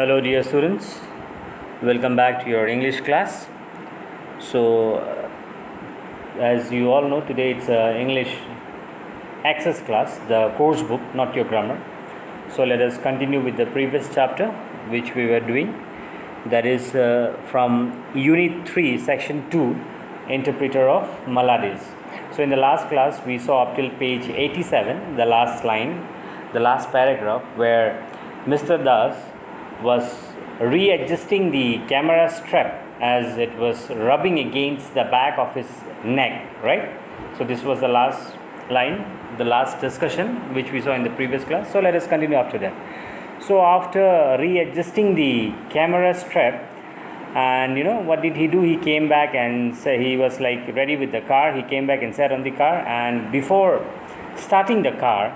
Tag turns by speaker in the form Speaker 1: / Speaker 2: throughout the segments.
Speaker 1: Hello dear students, welcome back to your English class. So as you all know, today it's English access class, the course book, not your grammar. So let us continue with the previous chapter which we were doing, that is from Unit 3 Section 2, Interpreter of Maladies. So in the last class we saw up till page 87, the last line, the last paragraph, where Mr. Das was readjusting the camera strap as it was rubbing against the back of his neck, right? So this was the last line, the last discussion which we saw in the previous class. So let us continue after that. So after readjusting the camera strap, and what did he do? He came back and he was like ready with the car. He came back and sat on the car, and before starting the car,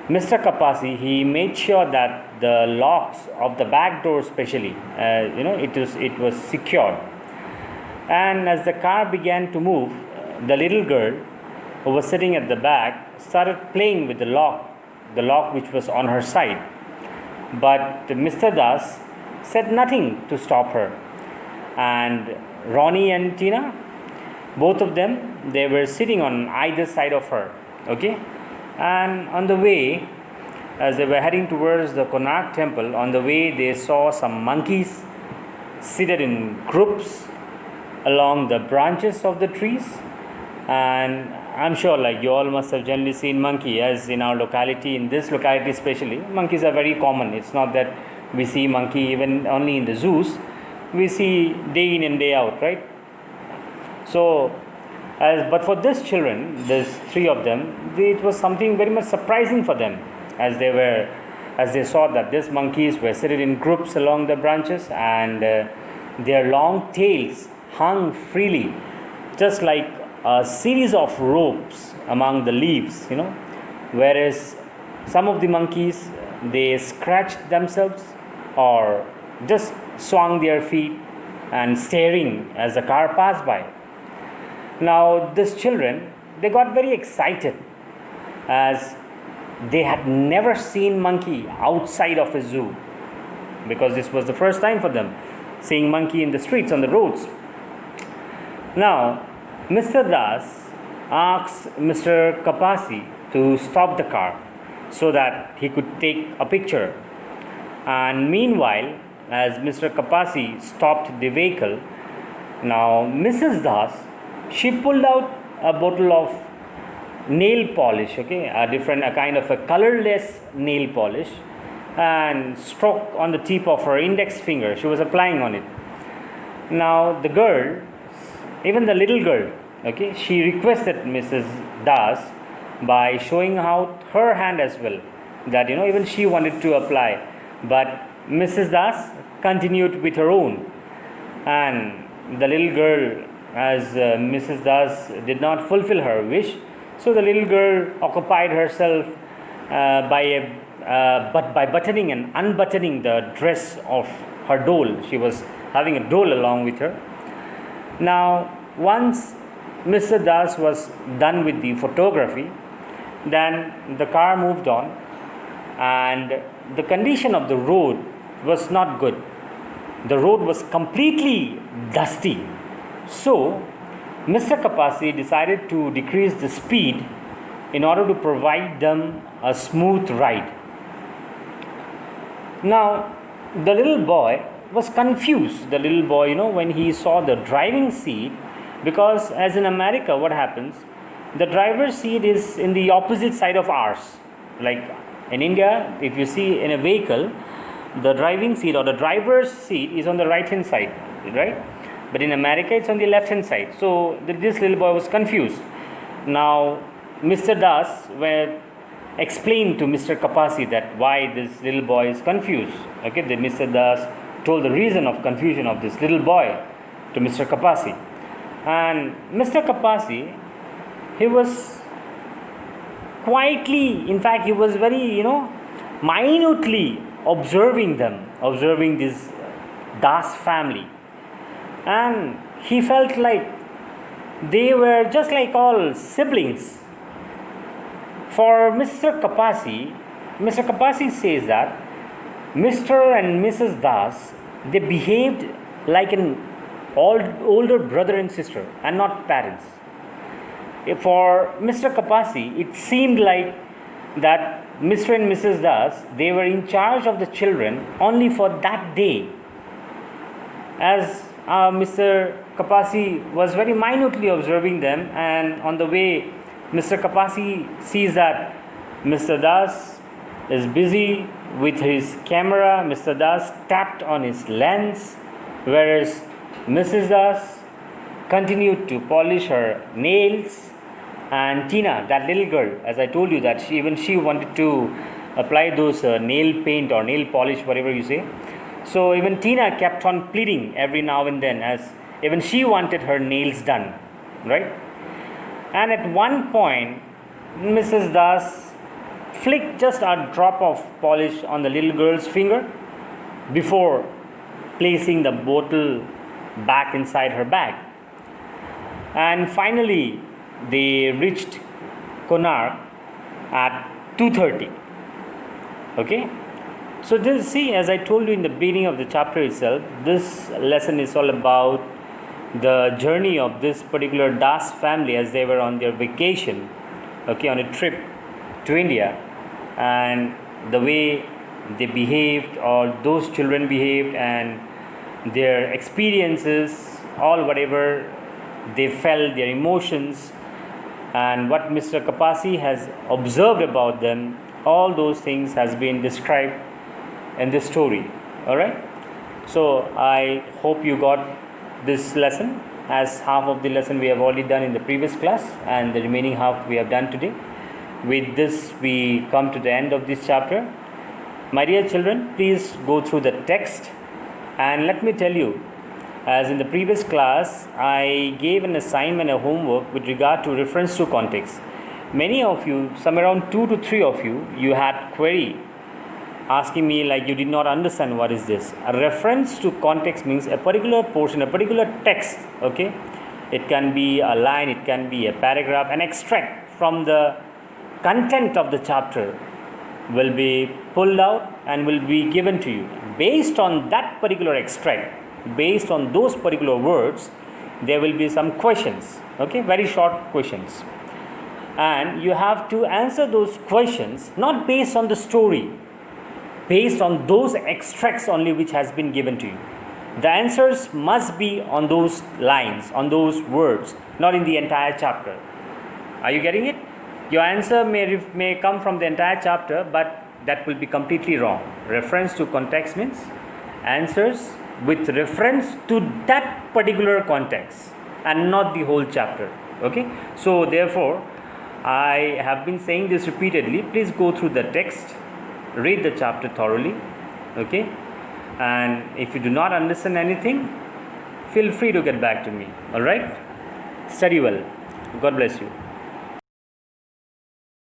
Speaker 1: Mr. Kapasi, he made sure that the locks of the back door especially, it was secured. And as the car began to move, the little girl who was sitting at the back started playing with the lock which was on her side. But Mr. Das said nothing to stop her. And Ronnie and Tina, both of them, they were sitting on either side of her, okay? And on the way, as they were heading towards the Konark temple, on the way they saw some monkeys seated in groups along the branches of the trees. And I'm sure like you all must have generally seen monkey, as in our locality, in this locality especially, monkeys are very common. It's not that we see monkey even only in the zoos, we see day in and day out, right? So but for these children, these three of them, it was something very much surprising for them, as they saw that these monkeys were seated in groups along the branches, and their long tails hung freely, just like a series of ropes among the leaves, whereas some of the monkeys, they scratched themselves or just swung their feet and staring as the car passed by. Now these children, they got very excited, as they had never seen monkey outside of a zoo, because this was the first time for them seeing monkey in the streets, on the roads. Now Mr. Das asked Mr. Kapasi to stop the car so that he could take a picture. And meanwhile, as Mr. Kapasi stopped the vehicle, now Mrs. Das, she pulled out a bottle of nail polish, a kind of a colorless nail polish, and struck on the tip of her index finger. She was applying on it. Now the girl, even the little girl, she requested Mrs. Das by showing out her hand as well, that even she wanted to apply, but Mrs. Das continued with her own. And the little girl, as Mrs. Das did not fulfill her wish, so the little girl occupied herself by buttoning and unbuttoning the dress of her doll. She was having a doll along with her. Now once Mr. Das was done with the photography, then the car moved on, and the condition of the road was not good. The road was completely dusty. So Mr. Kapasi decided to decrease the speed in order to provide them a smooth ride. Now the little boy was confused. The little boy, when he saw the driving seat, because as in America, what happens, the driver's seat is in the opposite side of ours. Like in India, if you see in a vehicle, the driving seat or the driver's seat is on the right hand side, right? But in America, it's on the left hand side. So this little boy was confused. Now Mr. Das explained to Mr. Kapasi that why this little boy is confused. Then Mr. Das told the reason of confusion of this little boy to Mr. Kapasi. And Mr. Kapasi, he was quietly, in fact he was very minutely observing this Das family, and he felt like they were just like all siblings. For Mr. Kapasi says that Mr. and Mrs. Das, they behaved like an older brother and sister and not parents. For Mr. Kapasi, it seemed like that Mr. and Mrs. Das, they were in charge of the children only for that day. As Mr. Kapasi was very minutely observing them, and on the way, Mr. Kapasi sees that Mr. Das is busy with his camera. Mr. Das tapped on his lens, whereas Mrs. Das continued to polish her nails. And Tina, that little girl, as I told you, that she wanted to apply those nail paint or nail polish, whatever you say. So even Tina kept on pleading every now and then, as even she wanted her nails done, right? And at one point, Mrs. Das flicked just a drop of polish on the little girl's finger before placing the bottle back inside her bag. And finally, they reached Konark at 2:30. Okay, so this, see, as I told you in the beginning of the chapter itself, this lesson is all about the journey of this particular Das family as they were on their vacation, okay, on a trip to India, and the way they behaved, or those children behaved, and their experiences, all whatever they felt, their emotions, and what Mr. Kapasi has observed about them, all those things has been described in this story. Alright, so I hope you got this lesson, as half of the lesson we have already done in the previous class, and the remaining half we have done today. With this, we come to the end of this chapter. My dear children, please go through the text, and let me tell you, as in the previous class, I gave an assignment, a homework with regard to reference to context. Many of you, some around 2 to 3 of you, you had query asking me like you did not understand what is this. A reference to context means a particular portion, a particular text, okay? It can be a line, it can be a paragraph, an extract from the content of the chapter will be pulled out and will be given to you. Based on that particular extract, based on those particular words, there will be some questions, okay, very short questions, and you have to answer those questions not based on the story, based on those extracts only which has been given to you. The answers must be on those lines, on those words, not in the entire chapter. Are you getting it? Your answer may come from the entire chapter, but that will be completely wrong. Reference to context means answers with reference to that particular context and not the whole chapter. Okay, so therefore I have been saying this repeatedly. Please go through the text, read the chapter thoroughly, okay, and if you do not understand anything, feel free to get back to me. All right, study well. God bless you.